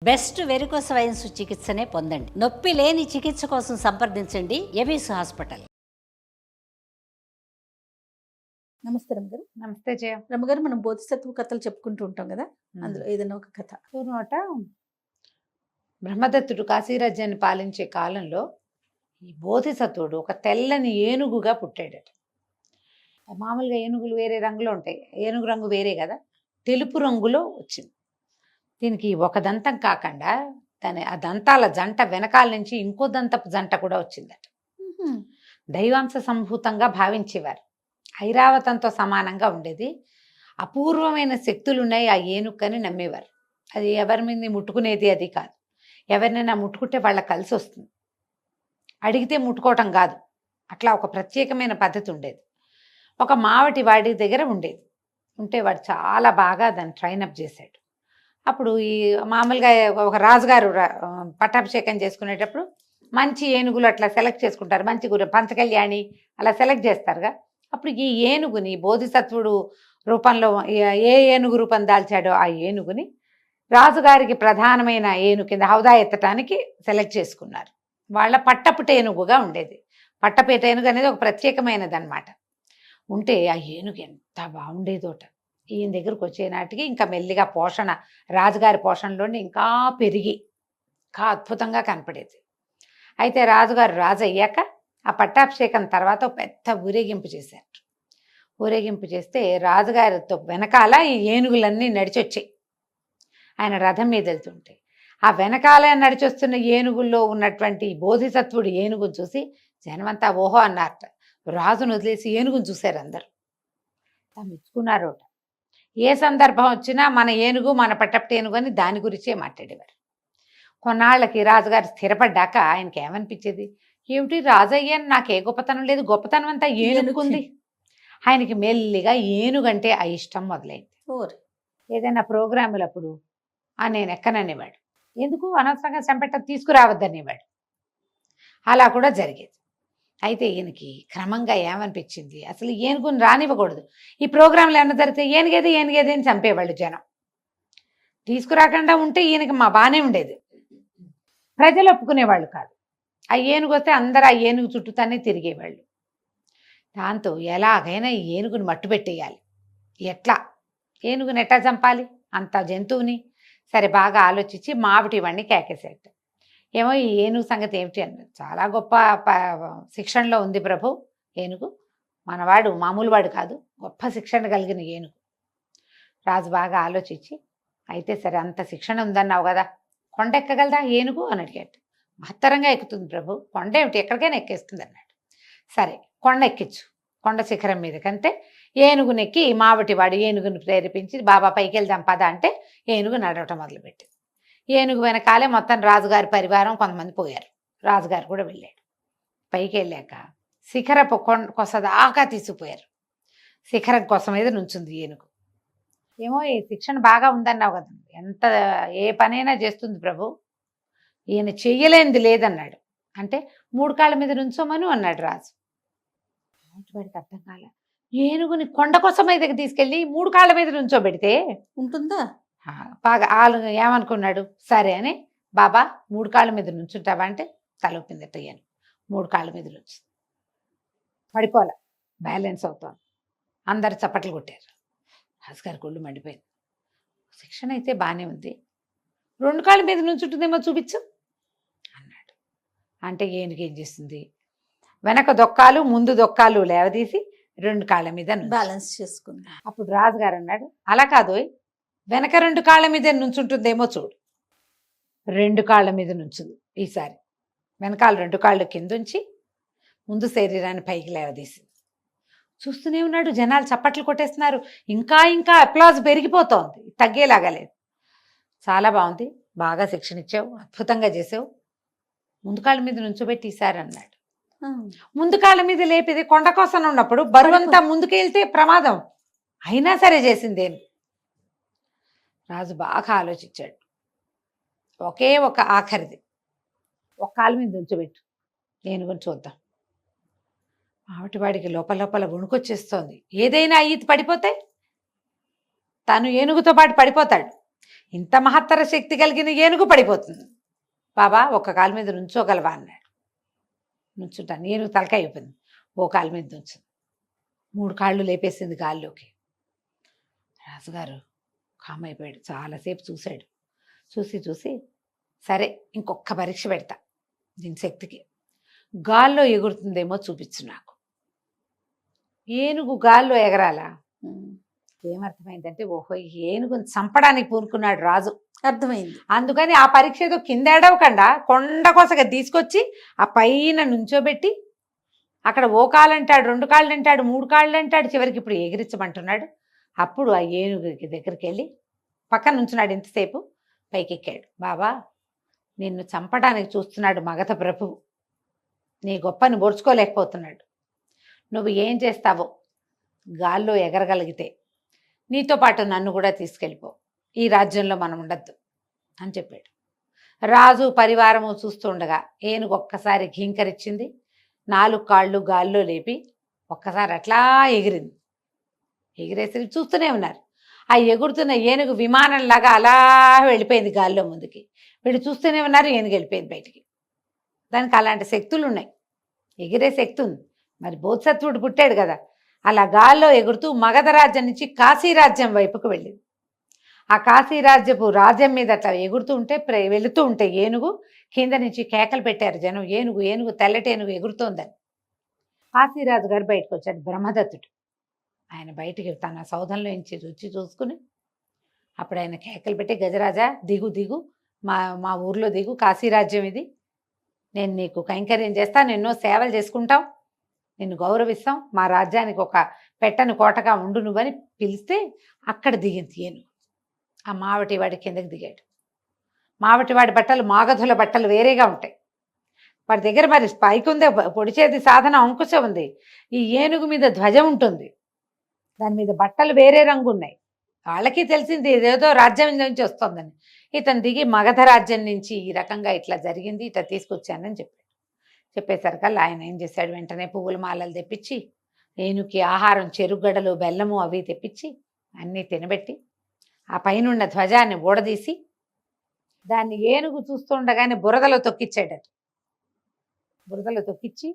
Best varicose veins చికిత్సనే పొందండి. నొప్పి లేని చికిత్స కోసం సంప్రదించండి ఎవిస్ హాస్పిటల్. నమస్తే రమ్మగారు. నమస్తే జయ. రమ్మగారు, మనం బోధిసత్వ కథలు చెప్పుకుంటూ ఉంటాం కదా, అందులో ఏదైనా ఒక కథ. పూర్వట బ్రహ్మదత్తుడు కాశీరాజ్యాన్ని పాలించే కాలంలో ఈ బోధిసత్వుడు ఒక తెల్లని ఏనుగుగా పుట్టాడట. మామూలుగా ఏనుగులు వేరే రంగులో ఉంటాయి, ఏనుగు రంగు వేరే కదా, తెలుపు రంగులో వచ్చింది. దీనికి ఒక దంతం కాకుండా ఆ దంతాల జంట వెనకాల నుంచి ఇంకో దంతపు జంట కూడా వచ్చిందట. దైవాంశ సంభూతంగా భావించేవారు. ఐరావతంతో సమానంగా ఉండేది. అపూర్వమైన శక్తులు ఉన్నాయి ఆ ఏనుక్కని నమ్మేవారు. అది ఎవరి మీద ముట్టుకునేది అది కాదు, ఎవరినైనా ముట్టుకుంటే వాళ్ళకి కలిసి వస్తుంది, అడిగితే ముట్టుకోవటం కాదు. అట్లా ఒక ప్రత్యేకమైన పద్ధతి ఉండేది. ఒక మావటి వాడి దగ్గర ఉండేది. ఉంటే వాడు చాలా బాగా దాన్ని ట్రైనప్ చేశాడు. అప్పుడు ఈ మామూలుగా ఒక రాజుగారు పట్టాభిషేకం చేసుకునేటప్పుడు మంచి ఏనుగులు అట్లా సెలెక్ట్ చేసుకుంటారు, మంచి పంచకళ్యాణి అలా సెలెక్ట్ చేస్తారుగా. అప్పుడు ఈ ఏనుగుని బోధిసత్వుడు రూపంలో ఏ ఏనుగు రూపం దాల్చాడో ఆ ఏనుగుని రాజుగారికి ప్రధానమైన ఏనుగు కింద హౌదా ఎత్తటానికి సెలెక్ట్ చేసుకున్నారు. వాళ్ళ పట్టపుట ఏనుగుగా ఉండేది. పట్టపేట ఏనుగు అనేది ఒక ప్రత్యేకమైనది అనమాట. ఉంటే ఆ ఏనుగు ఎంత బాగుండేదోట. ఈయన దగ్గరకు వచ్చే నాటికి ఇంకా మెల్లిగా పోషణ, రాజుగారి పోషణలోని ఇంకా పెరిగి ఇంకా అద్భుతంగా కనపడేది. అయితే రాజుగారు రాజు అయ్యాక ఆ పట్టాభిషేకం తర్వాత పెద్ద ఊరేగింపు చేశారు. ఊరేగింపు చేస్తే రాజుగారితో వెనకాల ఈ ఏనుగులన్నీ నడిచొచ్చాయి. ఆయన రథం మీద వెళ్తుంటే ఆ వెనకాల నడిచొస్తున్న ఏనుగుల్లో ఉన్నటువంటి బోధిసత్వుడు ఏనుగును చూసి జనమంతా ఓహో అన్నారట. రాజును వదిలేసి ఏనుగును చూశారు అందరూ, మెచ్చుకున్నారోట. ఏ సందర్భం వచ్చినా మన ఏనుగు, మన పట్టపట ఏనుగు అని దాని గురించే మాట్లాడేవారు. కొన్నాళ్ళకి రాజుగారు స్థిరపడ్డాక ఆయనకి ఏమనిపించేది, ఏమిటి రాజయ్యని నాకే గొప్పతనం లేదు, గొప్పతనం అంతా ఏనుగుంది. ఆయనకి మెల్లిగా ఏనుగంటే ఆ ఇష్టం మొదలైంది. ఏదైనా ప్రోగ్రాములప్పుడు నేను ఎక్కననేవాడు, ఎందుకు అనవసరంగా చంపెట్ట తీసుకురావద్దనేవాడు. అలా కూడా జరిగేది. అయితే ఈయనకి క్రమంగా ఏమనిపించింది, అసలు ఏనుగుని రానివ్వకూడదు. ఈ ప్రోగ్రాంలు ఏమన్నా జరిగితే ఏనుగేది ఏనుగేది అని చంపేవాళ్ళు జనం. తీసుకురాకుండా ఉంటే ఈయనకి మా బాగానే ఉండేది. ప్రజలు ఒప్పుకునేవాళ్ళు కాదు. ఆ ఏనుగు వస్తే అందరూ ఆ ఏనుగు చుట్టూతానే తిరిగేవాళ్ళు. దాంతో ఎలాగైనా ఈ ఏనుగుని మట్టు పెట్టేయాలి. ఎట్లా ఏనుగుని ఎట్లా చంపాలి, అంత జంతువుని? సరే బాగా ఆలోచించి మావిటి వాడిని కేకేసేట. ఏమో ఈ ఏనుగు సంగతి ఏమిటి అన్నది. చాలా గొప్ప శిక్షణలో ఉంది ప్రభు ఏనుగు, మనవాడు మామూలు వాడు కాదు, గొప్ప శిక్షణ కలిగిన ఏనుగు. రాజు బాగా ఆలోచించి, అయితే సరే అంత శిక్షణ ఉందన్నావు కదా, కొండ ఎక్కగలదా ఏనుగు అని అడిగాడు. మహత్తరంగా ఎక్కుతుంది ప్రభు, కొండ ఏమిటి ఎక్కడికైనా ఎక్కేస్తుంది అన్నాడు. సరే కొండ ఎక్కించు, కొండ శిఖరం మీద కంటే ఏనుగునెక్కి మావటివాడు ఏనుగుని ప్రేరేపించి బాబా పైకి వెళ్దాం పద అంటే ఏనుగు నడవటం మొదలుపెట్టింది. ఏనుగు వెనకాలే మొత్తం రాజుగారి పరివారం కొంతమంది పోయారు. రాజుగారు కూడా వెళ్ళాడు. పైకి వెళ్ళాక శిఖరపు కొస దాకా తీసుకుపోయారు. శిఖరం కోసం మీద నుంచుంది ఏనుగు. ఏమో ఈ శిక్షణ బాగా ఉందన్నావు కదా, ఎంత ఏ పనైనా చేస్తుంది ప్రభు, ఈయన చెయ్యలేనిది లేదన్నాడు. అంటే 3 కాళ్ళ మీద నుంచోమను అన్నాడు రాజు. వాడికి అర్థం కాల, ఏనుగుని కొండ కోసం మీదకి తీసుకెళ్ళి 3 కాళ్ళ మీద నుంచోబెడితే ఉంటుందా? బాగా ఏమనుకున్నాడు, సరే అని బాబా 3 కాళ్ళ మీద నుంచుంటావా అంటే తలొప్పిందట. ఈయన 3 కాళ్ళ మీద నుంచి పడిపోలే, బ్యాలెన్స్ అవుతాను. అందరు చప్పట్లు కొట్టారు. రాజుగారి కొళ్ళు మండిపోయింది. శిక్షణ అయితే బాగానే ఉంది, 2 కాళ్ళ మీద నుంచుంటుందేమో చూపించు అన్నాడు. అంటే ఏనుగు ఏం చేస్తుంది, వెనక దొక్కాలు ముందు దొక్కాలు లేవదీసి 2 కాళ్ళ మీద బ్యాలెన్స్ చేసుకుంది. అప్పుడు రాజుగారు అన్నాడు, అలా కాదు, వెనక 2 కాళ్ళ మీద నుంచుంటుందేమో చూడు. 2 కాళ్ళ మీద నుంచుంది. ఈసారి వెనకాల 2 కాళ్ళు కిందుంచి ముందు శరీరాన్ని పైకి లేవదీసింది. చూస్తూనే ఉన్నాడు, జనాలు చప్పట్లు కొట్టేస్తున్నారు. ఇంకా ఇంకా అప్లాజ్ పెరిగిపోతోంది, తగ్గేలాగా లేదు. చాలా బాగుంది, బాగా శిక్షణ ఇచ్చావు, అద్భుతంగా చేసావు, ముందు కాళ్ళ మీద నుంచోబెట్టి ఈసారి అన్నాడు. ముందు కాళ్ళ మీద లేపేది కొండ కోసం ఉన్నప్పుడు బరువంతా ముందుకు వెళ్తే ప్రమాదం, అయినా సరే చేసిందేమి. రాజు బాగా ఆలోచించాడు. ఒకే ఒక ఆఖరిది, ఒక కాళ్ళ మీద ఉంచబెట్టు, ఏనుగుని చూద్దాం. ఆవిటివాడికి లోపల లోపల వణుకొచ్చేస్తోంది. ఏదైనా అయ్యి పడిపోతే తను ఏనుగుతో పాటు పడిపోతాడు. ఇంత మహత్తర శక్తి కలిగిన ఏనుగు పడిపోతుంది. బాబా ఒక్క కాలు మీద నుంచోగలవా అన్నాడు. నుంచుంటాను. ఏనుగు తలకాయ అయిపోయింది. ఓ కాలు మీద నుంచుంది. 3 కాళ్ళు లేపేసింది గాల్లోకి. రాజుగారు కామ్ అయిపోయాడు. చాలాసేపు చూశాడు. చూసి సరే ఇంకొక పరీక్ష పెడతా దీని శక్తికి. గాల్లో ఎగురుతుందేమో చూపించు నాకు. ఏనుగు గాల్లో ఎగరాలా? ఏమర్థమైందంటే ఓహో ఏనుగుని చంపడానికి పూనుకున్నాడు రాజు. అర్థమైంది. అందుకని ఆ పరీక్ష ఏదో కింద ఏడవకుండా కొండ కోసగా తీసుకొచ్చి ఆ పైన నుంచోబెట్టి అక్కడ ఓ కాలు అంటాడు, 2 కాళ్ళు అంటాడు, 3 కాళ్ళు అంటాడు, చివరికి ఇప్పుడు ఎగిరించమంటున్నాడు. అప్పుడు ఆ ఏనుగుకి దగ్గరికి వెళ్ళి పక్కన నుంచున్నాడు. ఎంతసేపు పైకెక్కాడు. బాబా నిన్ను చంపడానికి చూస్తున్నాడు మగధ ప్రభువు. నీ గొప్పని బొడుచుకోలేకపోతున్నాడు. నువ్వు ఏం చేస్తావో గాల్లో ఎగరగలిగితే నీతో పాటు నన్ను కూడా తీసుకెళ్ళిపో. ఈ రాజ్యంలో మనం ఉండద్దు అని చెప్పాడు. రాజు పరివారము చూస్తూ ఉండగా ఏనుగు ఒక్కసారి ఘీంకరించింది. 4 కాళ్ళు గాల్లో లేపి ఒక్కసారి అట్లా ఎగిరింది. ఎగిరేసరికి చూస్తూనే ఉన్నారు. ఆ ఎగురుతున్న ఏనుగు విమానంలాగా అలా వెళ్ళిపోయింది గాల్లో ముందుకి. వీళ్ళు చూస్తూనే ఉన్నారు. ఏనుగు వెళ్ళిపోయింది బయటికి. దానికి అలాంటి శక్తులు ఉన్నాయి. ఎగిరే శక్తి ఉంది. మరి బోధిసత్వుడు పుట్టాడు కదా, అలా గాల్లో ఎగురుతూ మగధ రాజ్యం నుంచి కాశీ రాజ్యం వైపుకు వెళ్ళింది. ఆ కాశీ రాజ్యపు రాజ్యం మీద అట్లా ఎగురుతూ ఉంటే వెళుతూ ఉంటే ఏనుగు కింద నుంచి కేకలు పెట్టారు జనం. ఏనుగు ఏనుగు తెల్లటి ఏనుగు ఎగురుతోందని. కాశీరాజు గారు బయటకు వచ్చాడు, బ్రహ్మదత్తుడు. ఆయన బయటికి తన సౌధంలో నుంచి రుచి చూసుకుని అప్పుడు ఆయన కేకలు పెట్టి, గజరాజా దిగు దిగు, మా ఊర్లో దిగు, కాశీరాజ్యం ఇది, నేను నీకు కైంకర్యం చేస్తాను, ఎన్నో సేవలు చేసుకుంటాం, నిన్ను గౌరవిస్తాం, మా రాజ్యానికి ఒక పెట్టని కోటగా ఉండు నువ్వని పిలిస్తే అక్కడ దిగింది ఏనుగు. ఆ మావటివాడి కిందకి దిగాడు. మావటివాడి బట్టలు మాగధుల బట్టలు వేరేగా ఉంటాయి. వాడి దగ్గర మరి పైకి ఉందే పొడిచేది సాధన అంకుశం ఉంది. ఈ ఏనుగు మీద ధ్వజం ఉంటుంది, దాని మీద బట్టలు వేరే రంగు ఉన్నాయి. వాళ్ళకి తెలిసింది ఏదేదో రాజ్యం నుంచి వస్తుందని. ఇతను దిగి మగధ రాజ్యం నుంచి ఈ రకంగా ఇట్లా జరిగింది, ఇట్లా తీసుకొచ్చానని చెప్పాడు. చెప్పేసరికల్లా ఆయన ఏం చేశాడు, వెంటనే పువ్వుల మాలలు తెప్పించి ఏనుగుకి ఆహారం, చెరుగడలు, బెల్లము అవి తెప్పించి అన్నీ తినబెట్టి ఆ పైనున్న ధ్వజాన్ని ఊడదీసి దాన్ని ఏనుగు చూస్తుండగానే బురదలో తొక్కిచ్చాడట. బురదలో తొక్కిచ్చి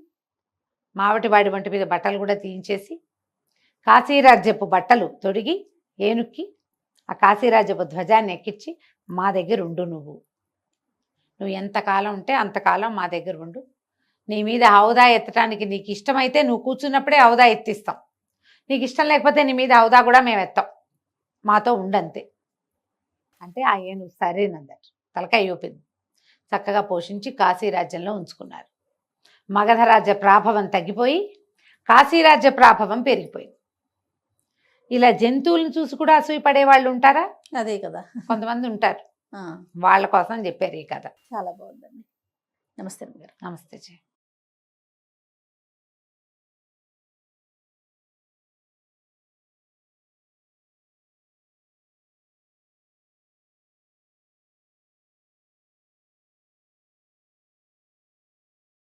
మావటివాడి వంటి మీద బట్టలు కూడా తీయించేసి కాశీరాజ్యపు బట్టలు తొడిగి ఏనుక్కి ఆ కాశీరాజ్యపు ధ్వజాన్ని ఎక్కించి, మా దగ్గర ఉండు, నువ్వు ఎంతకాలం ఉంటే అంతకాలం మా దగ్గర ఉండు, నీ మీద హౌదా ఎత్తడానికి నీకు ఇష్టమైతే నువ్వు కూర్చున్నప్పుడే హౌదా ఎత్తిస్తాం, నీకు ఇష్టం లేకపోతే నీ మీద హౌదా కూడా మేము ఎత్తాం, మాతో ఉండంతే అంటే ఆ ఏనుగు సరేనందరు తలకాయ ఊపింది. చక్కగా పోషించి కాశీరాజ్యంలో ఉంచుకున్నారు. మగధరాజ్య ప్రాభవం తగ్గిపోయి కాశీరాజ్య ప్రాభవం పెరిగిపోయింది. ఇలా జంతువులను చూసి కూడా అసూయపడే వాళ్ళు ఉంటారా? అదే కదా, కొంతమంది ఉంటారు. ఆ, వాళ్ళ కోసం చెప్పారు ఈ కథ. చాలా బాగుందండి. నమస్తే గారు. నమస్తే జీ.